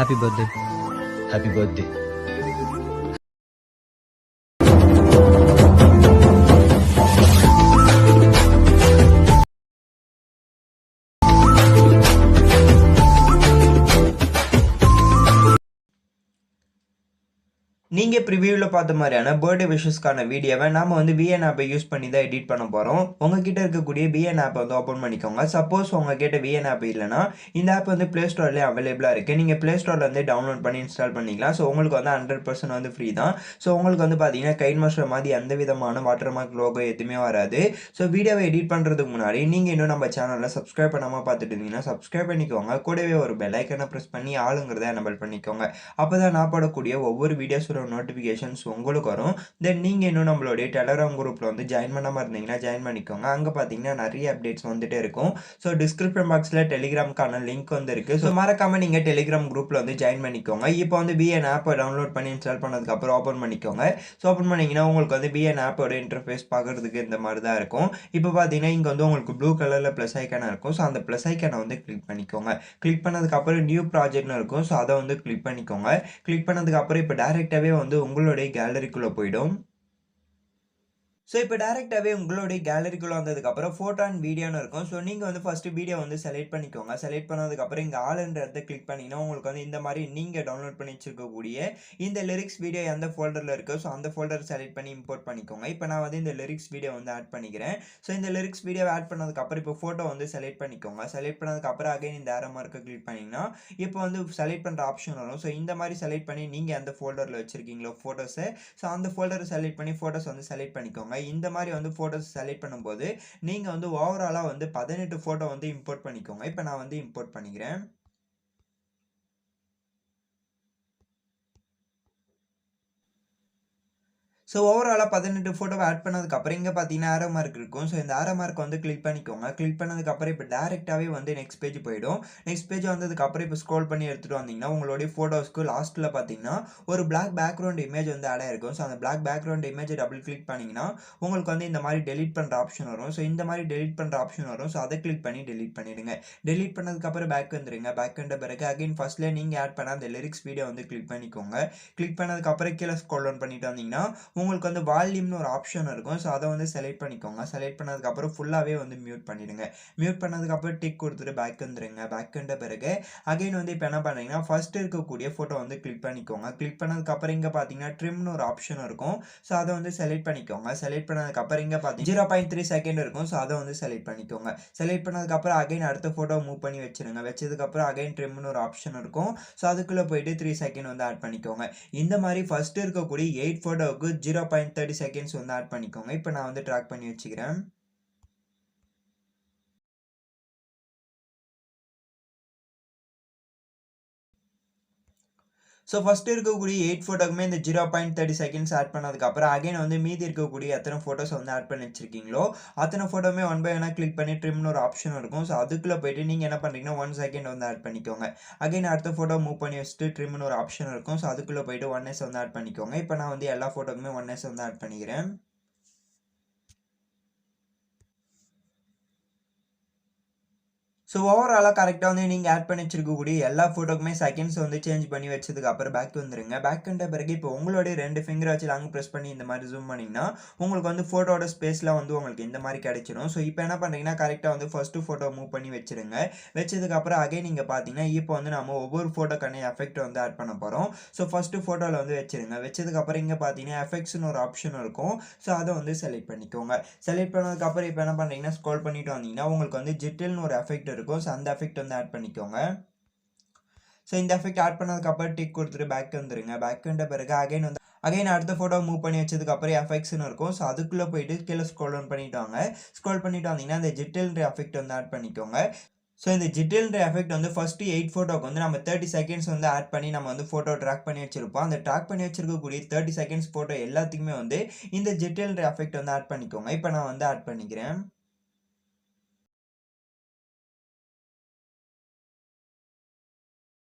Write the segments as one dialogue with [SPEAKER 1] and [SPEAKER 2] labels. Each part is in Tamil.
[SPEAKER 1] Happy birthday.
[SPEAKER 2] Happy birthday.
[SPEAKER 3] நீங்க ப்ரிவியூல பார்த்த மாதிரியான பர்த்டே விஷஸ்க்கான வீடியோவை நாம வந்து VN ஆப்பை யூஸ் பண்ணி தான் எடிட் பண்ண போறோம். உங்ககிட்ட இருக்கக்கூடிய VN ஆப்பை வந்து ஓபன் பண்ணிக்கோங்க. சப்போஸ் உங்ககிட்ட VN ஆப் இல்லைன்னா இந்த ஆப் வந்து பிளே ஸ்டோர்லேயே அவைலபிளா இருக்கு. நீங்க பிளே ஸ்டோர்ல வந்து டவுன்லோட் பண்ணி இன்ஸ்டால் பண்ணிக்கலாம். ஸோ உங்களுக்கு வந்து 100% வந்து ஃப்ரீ தான். ஸோ உங்களுக்கு வந்து பார்த்தீங்கன்னா கைன்மாஸ்டர் மாதிரி எந்த விதமான வாட்டர் மார்க் லோகோ எதுவுமே வராது. ஸோ வீடியோவை எடிட் பண்றதுக்கு முன்னாடி நீங்க இன்னும் நம்ம சேனலை சப்ஸ்கிரைப் பண்ணாம பார்த்துட்டு இருந்தீங்கன்னா சப்ஸ்கிரைப் பண்ணிக்கோங்க. கூடவே ஒரு பெல் ஐக்கனை பிரஸ் பண்ணி ஆளுங்கிறத எனபிள் பண்ணிக்கோங்க. அப்பதான் நான் போடக்கூடிய ஒவ்வொரு வீடியோஸோட நோட்டிஃபிகேஷன்ஸ் உங்களுக்கு வரும். தென் நீங்கள் இன்னும் நம்மளுடைய டெலகிராம் குரூப்பில் வந்து ஜாயின் பண்ணாமல் இருந்தீங்கன்னா ஜாயின் பண்ணிக்கோங்க. அங்கே பார்த்தீங்கன்னா நிறைய அப்டேட்ஸ் வந்துட்டே இருக்கும். ஸோ டிஸ்கிரிப்ஷன் பாக்ஸில் டெலிகிராம்க்கான லிங்க் வந்து இருக்குது. ஸோ மறக்காமல் நீங்கள் டெலிகிராம் குரூப்பில் வந்து ஜாயின் பண்ணிக்கோங்க. இப்போ வந்து VN ஆப்பை டவுன்லோட் பண்ணி இன்ஸ்டால் பண்ணதுக்கப்புறம் ஓப்பன் பண்ணிக்கோங்க. ஸோ ஓப்பன் பண்ணிங்கன்னா உங்களுக்கு வந்து VN ஆப்போட இன்டர்ஃபேஸ் பார்க்குறதுக்கு இந்த மாதிரி தான் இருக்கும். இப்போ பார்த்தீங்கன்னா இங்கே வந்து உங்களுக்கு ப்ளூ கலரில் ப்ளஸ் ஐக்கானாக இருக்கும். ஸோ அந்த ப்ளஸ் ஐக்கானை வந்து கிளிக் பண்ணிக்கோங்க. கிளிக் பண்ணதுக்கப்புறம் நியூ ப்ராஜெக்ட்னு இருக்கும். ஸோ அதை வந்து கிளிக் பண்ணிக்கோங்க. கிளிக் பண்ணதுக்கப்புறம் இப்போ டேரெக்டாகவே வந்து உங்களுடைய கேலரிக்குள்ளே போயிடும். ஸோ இப்போ டேரெக்டாகவே உங்களுடைய கேலரிக்குள்ளே வந்ததுக்கப்புறம் ஃபோட்டோ அண்ட் வீடியோன்னு இருக்கும். ஸோ நீங்கள் வந்து ஃபஸ்ட்டு வீடியோ வந்து செலக்ட் பண்ணிக்கோங்க. செலக்ட் பண்ணதுக்கப்புறம் இங்கே ஆல்ன்ற இடத்த கிளிக் பண்ணிங்கன்னா உங்களுக்கு வந்து இந்த மாதிரி நீங்கள் டவுன்லோட் பண்ணி வச்சிருக்கக்கூடிய இந்த லிரிக்ஸ் வீடியோ எந்த ஃபோல்டரில் இருக்கோ ஸோ அந்த ஃபோல்டர் செலக்ட் பண்ணி இம்போர்ட் பண்ணிக்கோங்க. இப்போ நான் வந்து இந்த லிரிக்ஸ் வீடியோ வந்து ஆட் பண்ணிக்கிறேன். ஸோ இந்த லிரிக்ஸ் வீடியோ ஆட் பண்ணதுக்கப்புறம் இப்போ ஃபோட்டோ வந்து செலக்ட் பண்ணிக்கோங்க. செலக்ட் பண்ணதுக்கப்புறம் அகைன் இந்த ஆரோ மார்க்கை கிளிக் பண்ணிங்கன்னா இப்போ வந்து செலக்ட் பண்ணுற ஆப்ஷன் வரும். ஸோ இந்த மாதிரி செலக்ட் பண்ணி நீங்கள் எந்த ஃபோல்டரில் வச்சுருக்கீங்களோ ஃபோட்டோஸை ஸோ அந்த ஃபோல்டரை செலக்ட் பண்ணி ஃபோட்டோஸ் வந்து செலக்ட் பண்ணிக்கோங்க. இந்த மாதிரி வந்து ஃபோட்டோஸ் செலக்ட் பண்ணும்போது நீங்கள் வந்து ஓவராலாக வந்து 18 ஃபோட்டோ வந்து இம்போர்ட் பண்ணிக்கோங்க. இப்போ நான் வந்து இம்போர்ட் பண்ணிக்கிறேன். ஸோ ஓவராலாக 18 ஃபோட்டோவை ஆட் பண்ணதுக்கப்புறம் இங்கே பார்த்தீங்கன்னா ஆரோ மார்க் இருக்கும். ஸோ இந்த ஆரோ மார்க் வந்து கிளிக் பண்ணிக்கோங்க. கிளிக் பண்ணதுக்கப்புறம் இப்போ டேரெக்டாகவே வந்து நெக்ஸ்ட் பேஜ் போயிடும். நெக்ஸ்ட் பேஜ் வந்ததுக்கப்புறம் இப்போ ஸ்க்ரோல் பண்ணி எடுத்துகிட்டு வந்தீங்கன்னா உங்களுடைய ஃபோட்டோஸ்க்கு லாஸ்ட்டில் பார்த்தீங்கன்னா ஒரு பிளாக் பேக்ரவுண்ட் இமேஜ் வந்து ஆட் ஆயிருக்கும். ஸோ அந்த பிளாக் பேக்ரவுண்ட் இமேஜை டபுள் கிளிக் பண்ணிங்கன்னா உங்களுக்கு வந்து இந்த மாதிரி டெலிட் பண்ணுற ஆப்ஷன் வரும். ஸோ இந்த மாதிரி டெலிட் பண்ணுற ஆப்ஷன் வரும். ஸோ அதை கிளிக் பண்ணி டெலிட் பண்ணிடுங்க. டெலிட் பண்ணதுக்கப்புறம் பேக் வந்துடுங்க. பேக் வந்த பிறகு அகைன் ஃபர்ஸ்ட்லேயே நீங்கள் ஆட் பண்ண அந்த லிரிக்ஸ் வீடியோ வந்து கிளிக் பண்ணிக்கோங்க. கிளிக் பண்ணதுக்கப்புறம் கீழே ஸ்க்ரோல் டவுன் பண்ணிட்டு வந்தீங்கன்னா உங்களுக்கு வந்து வால்யூம்னு ஒரு ஆப்ஷன் இருக்கும். ஸோ அதை வந்து செலக்ட் பண்ணிக்கோங்க. செலக்ட் பண்ணதுக்கப்புறம் ஃபுல்லாகவே வந்து மியூட் பண்ணிடுங்க. மியூட் பண்ணதுக்கப்புறம் டிக் கொடுத்துட்டு பேக் வந்துடுங்க. பேக் வந்த பிறகு அகைன் வந்து இப்போ என்ன பண்ணுறீங்கன்னா ஃபர்ஸ்ட் இருக்கக்கூடிய ஃபோட்டோ வந்து கிளிக் பண்ணிக்கோங்க. கிளிக் பண்ணதுக்கப்புறம் இங்கே பார்த்தீங்கன்னா ட்ரிம்னு ஒரு ஆப்ஷன் இருக்கும். ஸோ அதை வந்து செலக்ட் பண்ணிக்கோங்க. செலக்ட் பண்ணதுக்கப்புறம் இங்கே பார்த்தீங்கன்னா 0.3 செகண்ட் இருக்கும். ஸோ அதை வந்து செலக்ட் பண்ணிக்கோங்க. செலக்ட் பண்ணதுக்கப்புறம் அகைன் அடுத்த ஃபோட்டோ மூவ் பண்ணி வச்சிருங்க. வச்சதுக்கப்புறம் அகைன் ட்ரிம்னு ஒரு ஆப்ஷன் இருக்கும். ஸோ அதுக்குள்ளே போயிட்டு 3 செகண்ட் வந்து ஆட் பண்ணிக்கோங்க. இந்த மாதிரி ஃபர்ஸ்ட் இருக்கக்கூடிய 8 ஃபோட்டோவுக்கு 0.30 செகண்ட்ஸ் வந்து ஆட் பண்ணிக்கோங்க. இப்போ நான் வந்து ட்ராக் பண்ணி வச்சுக்கிறேன். ஸோ ஃபர்ஸ்ட் இருக்கக்கூடிய 8 ஃபோட்டோக்குமே இந்த 0.30 செகண்ட்ஸ் ஆட் பண்ணதுக்கப்புறம் அகைன் வந்து மீதி இருக்கக்கூடிய எத்தனை ஃபோட்டோஸ் வந்து ஆட் பண்ணி வச்சிருக்கீங்களோ அத்தனை ஃபோட்டோமே ஒன் பை ஒன்னாக கிளிக் பண்ணி ட்ரிம்னு ஒரு ஆப்ஷன் இருக்கும். ஸோ அதுக்குள்ளே போயிட்டு நீங்கள் என்ன பண்ணுறீங்கன்னா 1 செகண்ட் வந்து ஆட் பண்ணிக்கோங்க. அகைன் அடுத்த ஃபோட்டோ மூவ் பண்ணி வச்சுட்டு ட்ரிம்னு ஒரு ஆப்ஷன் இருக்கும். ஸோ அதுக்குள்ளே போயிட்டு 1s வந்து ஆட் பண்ணிக்கோங்க. இப்போ நான் வந்து எல்லா ஃபோட்டோக்குமே 1s வந்து ஆட் பண்ணிக்கிறேன். ஸோ ஓவராலாக கரெக்டாக வந்து நீங்கள் ஆட் பண்ணி வச்சிருக்கக்கூடிய எல்லா ஃபோட்டோக்குமே செகண்ட்ஸ் வந்து சேஞ்ச் பண்ணி வச்சதுக்கு அப்புறம் பேக் வந்துருங்க. பேக் வந்த பிறகு இப்போ உங்களுடைய 2 ஃபிங்கரை வச்சு லாங் ப்ரெஸ் பண்ணி இந்த மாதிரி ஜூம் பண்ணிங்கன்னா உங்களுக்கு வந்து ஃபோட்டோட ஸ்பேஸில் வந்து உங்களுக்கு இந்த மாதிரி கிடைச்சிடும். ஸோ இப்போ என்ன பண்ணுறீங்கன்னா கரெக்டாக வந்து ஃபஸ்ட்டு ஃபோட்டோ மூவ் பண்ணி வச்சிருங்க. வச்சதுக்கப்புறம் அகைன் நீங்கள் பார்த்தீங்கன்னா இப்போ வந்து நம்ம ஒவ்வொரு ஃபோட்டோக்கான எஃபெக்ட் வந்து ஆட் பண்ண போகிறோம். ஸோ ஃபஸ்ட்டு ஃபோட்டோவில் வந்து வச்சிருங்க. வச்சதுக்கப்புறம் இங்கே பார்த்தீங்கன்னா எஃபெக்ட்ஸ்னு ஒரு ஆப்ஷன் இருக்கும். ஸோ அதை வந்து செலக்ட் பண்ணிக்கோங்க. செலக்ட் பண்ணதுக்கப்புறம் இப்போ என்ன பண்ணுறீங்கன்னா ஸ்க்ரோல் பண்ணிட்டு வந்தீங்கன்னா உங்களுக்கு வந்து ஜிட்டில்னு ஒரு எஃபெக்ட் இருக்கும். ஸோ அந்த எஃபெக்ட் வந்து ஆட் பண்ணிக்கோங்க. ஸோ இந்த எஃபெக்ட் ஆட் பண்ணதுக்கப்புறம் டிக் கொடுத்துட்டு பேக் வந்துருங்க. பேக் வந்த பிறகு அகைன் அடுத்த ஃபோட்டோ மூவ் பண்ணி வச்சதுக்கப்புறம் எஃபெக்ட்ஸ்னு இருக்கும். ஸோ அதுக்குள்ளே போயிட்டு கீழே ஸ்க்ரோல் டவுன் பண்ணிட்டு வாங்க. ஸ்க்ரோல் பண்ணிட்டு வந்தீங்கன்னா இந்த ஜிட்டில்ன்ற எஃபெக்ட் வந்து ஆட் பண்ணிக்கோங்க. ஸோ இந்த ஜிட்டில்ன்ற எஃபெக்ட் வந்து ஃபர்ஸ்ட் 8 ஃபோட்டோக்கு வந்து நம்ம 30 செகண்ட்ஸ் வந்து ஆட் பண்ணி நம்ம வந்து ஃபோட்டோ ட்ராக் பண்ணி வச்சிருப்போம். அந்த ட்ராக் பண்ணி வச்சிருக்கக்கூடிய 30 செகண்ட்ஸ் ஃபோட்டோ எல்லாத்துக்குமே வந்து இந்த ஜிட்டில்ன்ற எஃபெக்ட் வந்து ஆட் பண்ணிக்கோங்க. இப்போ நான் வந்து ஆட் பண்ணிக்கிறேன்.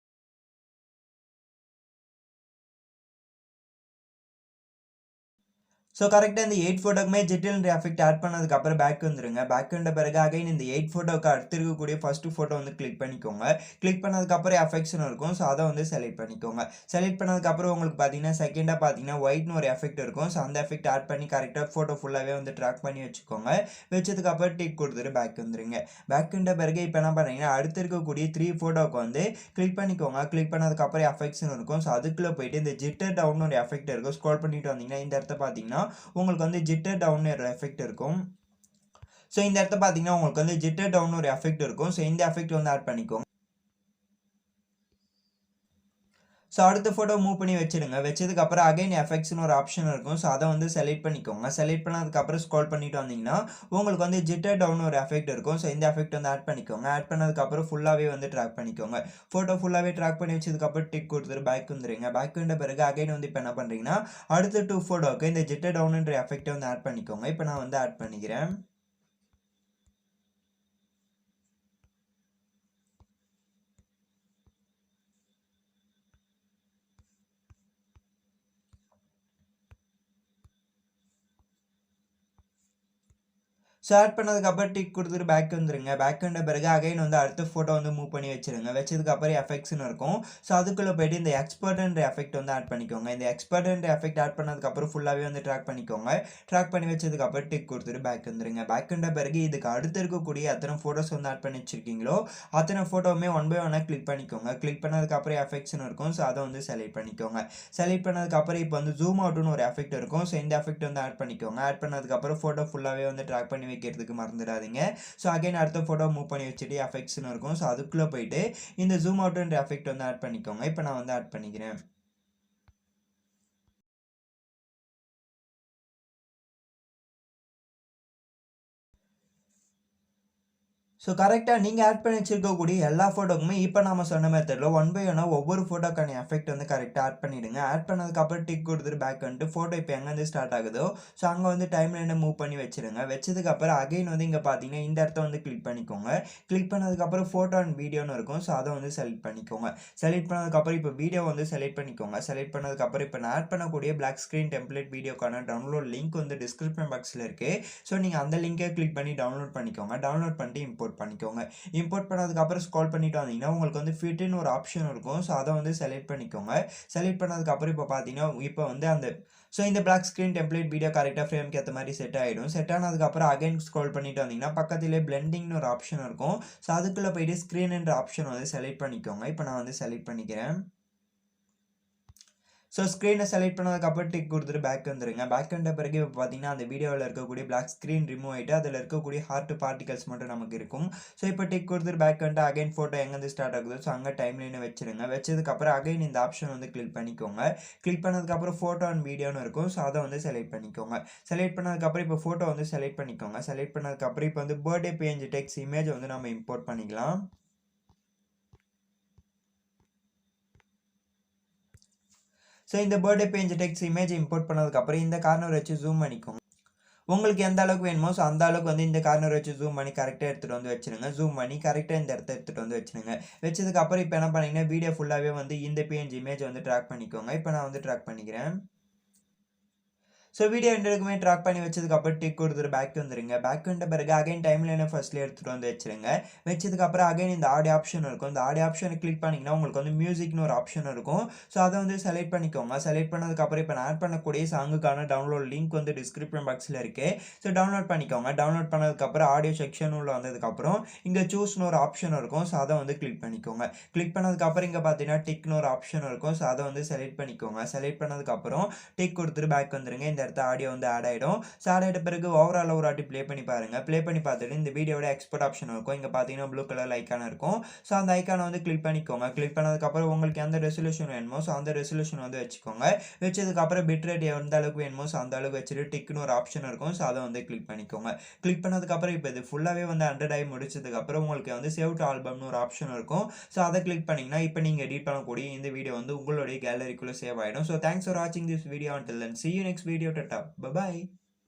[SPEAKER 3] ஸோ கரெக்டாக இந்த 8 ஃபோட்டோக்குமே ஜெட்டில்ன்ற எஃபெக்ட் ஆட் பண்ணதுக்கப்புறம் பேக் வந்துருங்க. பேக் வந்த பிறகு அகைன் இந்த 8 ஃபோட்டோக்கு அடுத்து இருக்கக்கூடிய ஃபர்ஸ்ட் ஃபோட்டோ வந்து கிளிக் பண்ணிக்கோங்க. கிளிக் பண்ணதுக்கப்புறம் எஃபெக்ட்ஸ்னு இருக்கும். ஸோ அதை வந்து செலக்ட் பண்ணிக்கோங்க. செலக்ட் பண்ணதுக்கப்புறம் உங்களுக்கு பார்த்தீங்கன்னா செகண்டாக பார்த்தீங்கன்னா ஒயிட்னு ஒரு எஃபெக்ட் இருக்கும். ஸோ அந்த எஃபெக்ட் ஆட் பண்ணி கரெக்டாக ஃபோட்டோ ஃபுல்லாகவே வந்து ட்ராக் பண்ணி வச்சுக்கோங்க. வச்சதுக்கப்புறம் டிக் கொடுத்துட்டு பேக் வந்துருங்க. பேக் வந்த பிறகு இப்போ என்ன பண்ணுறீங்கன்னா அடுத்து இருக்கக்கூடிய 3 ஃபோட்டோவுக்கு வந்து கிளிக் பண்ணிக்கோங்க. கிளிக் பண்ணதுக்கப்புறம் எஃபெக்ட்ஸ்னு இருக்கும். ஸோ அதுக்குள்ளே போயிட்டு இந்த ஜிட்டர் டவுன் ஒரு எஃபெக்ட் இருக்கும். ஸ்க்ரோல் பண்ணிட்டு வந்தீங்கன்னா இந்த இடத்த பார்த்தீங்கன்னா உங்களுக்கு வந்து ஜிட்டர் டவுன் ஒரு எஃபெக்ட் இருக்கும். ஸோ இந்த இடத்த பார்த்தீங்கன்னா உங்களுக்கு வந்து ஜிட்டர் டவுன் ஒரு எஃபெக்ட் இருக்கும். ஸோ இந்த எஃபெக்ட் வந்து ஆட் பண்ணிக்கோங்க. ஸோ அடுத்த ஃபோட்டோ மூவ் பண்ணி வச்சிடுங்க. வச்சதுக்கப்புறம் அகைன் எஃபெக்ட்ஸ்னு ஒரு ஆப்ஷன் இருக்கும். ஸோ அதை வந்து செலக்ட் பண்ணிக்கோங்க. செலக்ட் பண்ணதுக்கப்புறம் ஸ்க்ரோல் பண்ணிட்டு வந்தீங்கன்னா உங்களுக்கு வந்து ஜிட்டர் டவுன் ஒரு எஃபெக்ட் இருக்கும். ஸோ இந்த எஃபெக்ட் வந்து ஆட் பண்ணிக்கோங்க. ஆட் பண்ணதுக்கப்புறம் ஃபுல்லாகவே வந்து ட்ராக் பண்ணிக்கோங்க. ஃபோட்டோ ஃபுல்லாகவே ட்ராக் பண்ணி வச்சதுக்கப்புறம் டிக் கொடுத்துட்டு பேக் வந்துடுங்க. பேக் வந்த பிறகு அகைன் வந்து இப்போ என்ன பண்ணுறீங்கன்னா அடுத்த 2 ஃபோட்டோவுக்கு இந்த ஜிட்டர் டவுன்ன்ற எஃபெக்ட்டை வந்து ஆட் பண்ணிக்கோங்க. இப்போ நான் வந்து ஆட் பண்ணிக்கிறேன். ஸோ ஆட் பண்ணதுக்கப்புறம் டிக் கொடுத்துட்டு பேக் வந்துருங்க. பேக் வந்த பிறகு அகைன் வந்து அடுத்த ஃபோட்டோ வந்து மூவ் பண்ணி வச்சிருங்க. வச்சதுக்கப்புறம் எஃபெக்ட்ஸ்னு இருக்கும். ஸோ அதுக்குள்ளே போயிட்டு இந்த எக்ஸ்பர்ட்ன்ற எஃபெக்ட் வந்து ஆட் பண்ணிக்கோங்க. இந்த எக்ஸ்பர்ட்ன்ற எஃபெக்ட் ஆட் பண்ணதுக்கப்புறம் ஃபுல்லாகவே வந்து ட்ராக் பண்ணிக்கோங்க. ட்ராக் பண்ணி வச்சதுக்கப்புறம் டிக் கொடுத்துட்டு பேக் வந்துருங்க. பேக் வந்த பிறகு இதுக்கு அடுத்து இருக்கக்கூடிய எத்தனை ஃபோட்டோஸ் வந்து ஆட் பண்ணி வச்சிருக்கீங்களோ அத்தனை ஃபோட்டோவுமே ஒன் பை ஒன்னாக கிளிக் பண்ணிக்கோங்க. கிளிக் பண்ணதுக்கப்புறம் எஃபெக்ட்ஸ்னு இருக்கும். ஸோ அதை வந்து செலக்ட் பண்ணிக்கோங்க. செலக்ட் பண்ணதுக்கப்புறம் இப்போ வந்து ஜூம் அவுட்னு ஒரு எஃபெக்ட் இருக்கும். ஸோ இந்த எஃபெக்ட் வந்து ஆட் பண்ணிக்கோங்க. ஆட் பண்ணதுக்கப்புறம் ஃபோட்டோ ஃபுல்லாகவே வந்து ட்ராக் பண்ணி வைக்கிறதுக்கு மறந்துடாதீங்க. ஸோ அகைன் அடுத்த ஃபோட்டோ மூவ் பண்ணி வச்சுட்டு எஃபெக்ட்ஸ்னு இருக்கும். ஸோ அதுக்குள்ளே போயிட்டு இந்த ஜூம் அவுட்ன்ற எஃபெக்ட் வந்து ஆட் பண்ணிக்கோங்க. இப்போ நான் வந்து ஆட் பண்ணிக்கிறேன். ஸோ கரெக்டாக நீங்கள் ஆட் பண்ணி வச்சிருக்கக்கூடிய எல்லா ஃபோட்டோக்குமே இப்போ நம்ம சொன்ன மெத்தடில் ஒன் பை ஒன்னாக ஒவ்வொரு ஃபோட்டோக்கான எஃபெக்ட் வந்து கரெக்டாக ஆட் பண்ணிவிடுங்க. ஆட் பண்ணதுக்கப்புறம் டிக் கொடுத்துட்டு பேக் வந்துட்டு ஃபோட்டோ இப்போ எங்கேருந்து ஸ்டார்ட் ஆகுதோ ஸோ அங்கே வந்து டைம் லைனை மூவ் பண்ணி வச்சுருங்க. வச்சதுக்கப்புறம் அகைன் வந்து இங்கே பார்த்தீங்கன்னா இந்த இடத்த வந்து கிளிக் பண்ணிக்கோங்க. கிளிக் பண்ணதுக்கப்புறம் ஃபோட்டோ அண்ட் வீடியோன்னு இருக்கும். ஸோ அதை வந்து செலக்ட் பண்ணிக்கோங்க. செலக்ட் பண்ணதுக்கப்புறம் இப்போ வீடியோ வந்து செலக்ட் பண்ணிக்கோங்க. செலக்ட் பண்ணதுக்கப்புறம் இப்போ நான் ஆட் பண்ணக்கூடிய பிளாக் ஸ்க்ரீன் டெம்ப்ளேட் வீடியோக்கான டவுன்லோட் லிங்க் வந்து டிஸ்கிரிப்ஷன் பாக்ஸில் இருக்குது. ஸோ நீங்கள் அந்த லிங்கை கிளிக் பண்ணி டவுன்லோட் பண்ணிக்கோங்க. டவுன்லோட் பண்ணிட்டு இம்போர்ட் பண்ணிக்கோங்க. இம்போர்ட் பண்ணதுக்கப்புறம் ஸ்க்ரோல் பண்ணிட்டு வந்தீங்கன்னா உங்களுக்கு வந்து ஃபிட்னு ஒரு ஆப்ஷன் இருக்கும். ஸோ அதை வந்து செலக்ட் பண்ணிக்கோங்க. செலக்ட் பண்ணதுக்கப்புறம் இப்போ பார்த்தீங்கன்னா இப்போ வந்து அந்த இந்த பிளாக் ஸ்க்ரீன் டெம்ப்ளேட் வீடியோ கரெக்டாக ஃப்ரேம்க்கு ஏற்ற மாதிரி செட் ஆகிடும். செட் ஆனதுக்கப்புறம் அகைன் ஸ்க்ரோல் பண்ணிட்டு வந்தீங்கன்னா பக்கத்திலே பிளெண்டிங்னு ஒரு ஆப்ஷன் இருக்கும். ஸோ அதுக்குள்ளே போயிட்டு ஸ்க்ரீன்ன்ற ஆப்ஷன் வந்து செலக்ட் பண்ணிக்கோங்க. இப்போ நான் வந்து செலக்ட் பண்ணிக்கிறேன். ஸோ ஸ்க்ரீனை செலக்ட் பண்ணதுக்கப்புறம் டிக் கொடுத்துட்டு பேக் வந்துருங்க. பேக் வந்த பிறகு இப்போ பார்த்தீங்கன்னா அந்த வீடியோவில் இருக்கக்கூடிய பிளாக் ஸ்க்ரீன் ரிமூவ் ஆகிட்டு அதில் இருக்கக்கூடிய ஹார்ட் பார்ட்டிகல்ஸ் மட்டும் நமக்கு இருக்கும். ஸோ இப்போ டிக் கொடுத்துட்டு பேக் வந்துட்டு அகைன் ஃபோட்டோ எங்கேருந்து ஸ்டார்ட் ஆகுதோ ஸோ அங்கே டைம் லைனை வச்சுருங்க. வச்சதுக்கப்புறம் அகைன் இந்த ஆப்ஷன் வந்து கிளிக் பண்ணிக்கோங்க. கிளிக் பண்ணதுக்கப்புறம் ஃபோட்டோ அண்ட் வீடியோன்னு இருக்கும். ஸோ அதை வந்து செலக்ட் பண்ணிக்கோங்க. செலக்ட் பண்ணதுக்கப்புறம் இப்போ ஃபோட்டோ வந்து செலக்ட் பண்ணிக்கோங்க. செலக்ட் பண்ணதுக்கப்புறம் இப்போ வந்து பர்த்டே பேஜ் டெக்ஸ்ட் இமேஜ் வந்து நம்ம இம்போர்ட் பண்ணிக்கலாம். ஸோ இந்த birthday page text image import பண்ணதுக்கப்புறம் இந்த கார்னர் வச்சு ஜூம் பண்ணிக்கோங்க. உங்களுக்கு எந்த அளவுக்கு வேணுமோ ஸோ அந்த அளவுக்கு வந்து இந்த கார்னர் வச்சு ஜூம் பண்ணி கரெக்டாக எடுத்துகிட்டு வந்து வச்சுருங்க. ஜூம் பண்ணி கரெக்டாக இந்த இடத்த எடுத்துகிட்டு வந்து வச்சுருங்க. வச்சதுக்கப்புறம் இப்போ என்ன பண்ணீங்கன்னா வீடியோ ஃபுல்லாகவே வந்து இந்த பேஜ் இமேஜ் வந்து ட்ராக் பண்ணிக்கோங்க. இப்போ நான் வந்து ட்ராக் பண்ணிக்கிறேன். ஸோ வீடியோ எண்டுக்குமே ட்ராக் பண்ணி வச்சதுக்கப்புறம் டிக் கொடுத்துட்டு பேக் வந்துருங்க. பேக் வந்த பிறகு அகைன் டைம் லைனை ஃபர்ஸ்ட்லேயே எடுத்துகிட்டு வந்து வச்சுருங்க. வச்சதுக்கப்புறம் அகைன் இந்த ஆடியோ ஆப்ஷன் இருக்கும். இந்த ஆடியோ ஆப்ஷனை கிளிக் பண்ணிங்கன்னா உங்களுக்கு வந்து மியூசிக்னு ஒரு ஆப்ஷன் இருக்கும். ஸோ அதை வந்து செலக்ட் பண்ணிக்கோங்க. செலக்ட் பண்ணதுக்கப்புறம் இப்போ நான் ஆட் பண்ணக்கூடிய சாங்குக்கான டவுன்லோட் லிங்க் வந்து டிஸ்கிரிப்ஷன் பாக்ஸில் இருக்குது. ஸோ டவுன்லோட் பண்ணிக்கோங்க. டவுன்லோட் பண்ணதுக்கப்புறம் ஆடியோ செக்ஷன் உள்ள வந்ததுக்கப்புறம் இங்கே சூஸ்னு ஒரு ஆப்ஷன் இருக்கும். ஸோ அதை வந்து கிளிக் பண்ணிக்கோங்க. கிளிக் பண்ணதுக்கப்புறம் இங்கே பார்த்தீங்கன்னா டிக்னு ஒரு ஆப்ஷன் இருக்கும். ஸோ அதை வந்து செலக்ட் பண்ணிக்கோங்க. செலக்ட் பண்ணதுக்கப்புறம் டிக் கொடுத்துட்டு பேக் வந்துருங்க. இந்த இடத்த ஆடியோ வந்து ஆட் ஆகிடும். ஸோ ஆட் ஆகிட்ட பிறகு ஓவரால் ஒரு வாட்டி ப்ளே பண்ணி பாருங்கள். ப்ளே பண்ணி பார்த்துட்டு இந்த வீடியோட எக்ஸ்போர்ட் ஆப்ஷன் இருக்கும். இங்கே பார்த்தீங்கன்னா ப்ளூ கலர் ஐக்கான இருக்கும். ஸோ அந்த ஐக்கானை வந்து கிளிக் பண்ணிக்கோங்க. கிளிக் பண்ணதுக்கப்புறம் உங்களுக்கு எந்த ரெசல்யூஷன் வேணுமோ ஸோ அந்த ரெசல்யூஷன் வந்து வச்சுக்கோங்க. வச்சதுக்கப்புறம் பிட் ரேட் எந்த அளவுக்கு வேணுமோ ஸோ அந்த அளவுக்கு வச்சுட்டு டிக்னு ஒரு ஆப்ஷன் இருக்கும். ஸோ அதை வந்து கிளிக் பண்ணிக்கோங்க. கிளிக் பண்ணதுக்கப்புறம் இப்போ இது ஃபுல்லாகவே வந்து 100 ஆகி முடிச்சதுக்கப்புறம் உங்களுக்கு வந்து சேவ் டு ஆல்பம்னு ஒரு ஆப்ஷன் இருக்கும். ஸோ அதை கிளிக் பண்ணிங்கன்னா இப்போ நீங்கள் எடிட் பண்ணக்கூடிய இந்த வீடியோ வந்து உங்களுடைய கேலரிக்குள்ளே சேவ் ஆகிடும். ஸோ தேங்க்ஸ் ஃபார் வாட்சிங் this video. until then see you next video. Tata. Bye bye.